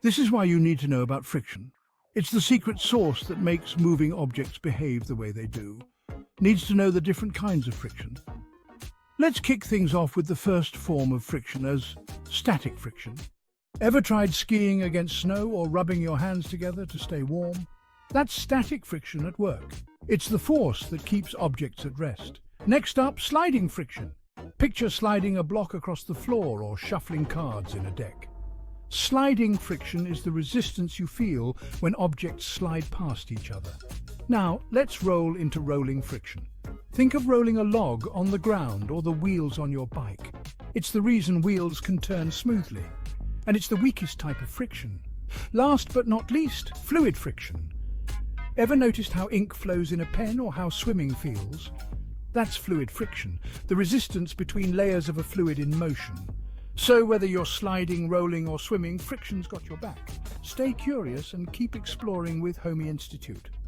This is why you need to know about friction. It's the secret sauce that makes moving objects behave the way they do. Needs to know the different kinds of friction. Let's kick things off with the first form of friction as static friction. Ever tried skiing against snow or rubbing your hands together to stay warm? That's static friction at work. It's the force that keeps objects at rest. Next up, sliding friction. Picture sliding a block across the floor or shuffling cards in a deck. Sliding friction is the resistance you feel when objects slide past each other. Now, let's roll into rolling friction. Think of rolling a log on the ground or the wheels on your bike. It's the reason wheels can turn smoothly. And it's the weakest type of friction. Last but not least, fluid friction. Ever noticed how ink flows in a pen or how swimming feels? That's fluid friction, the resistance between layers of a fluid in motion. So whether you're sliding, rolling or swimming, friction's got your back. Stay curious and keep exploring with Homey Institute.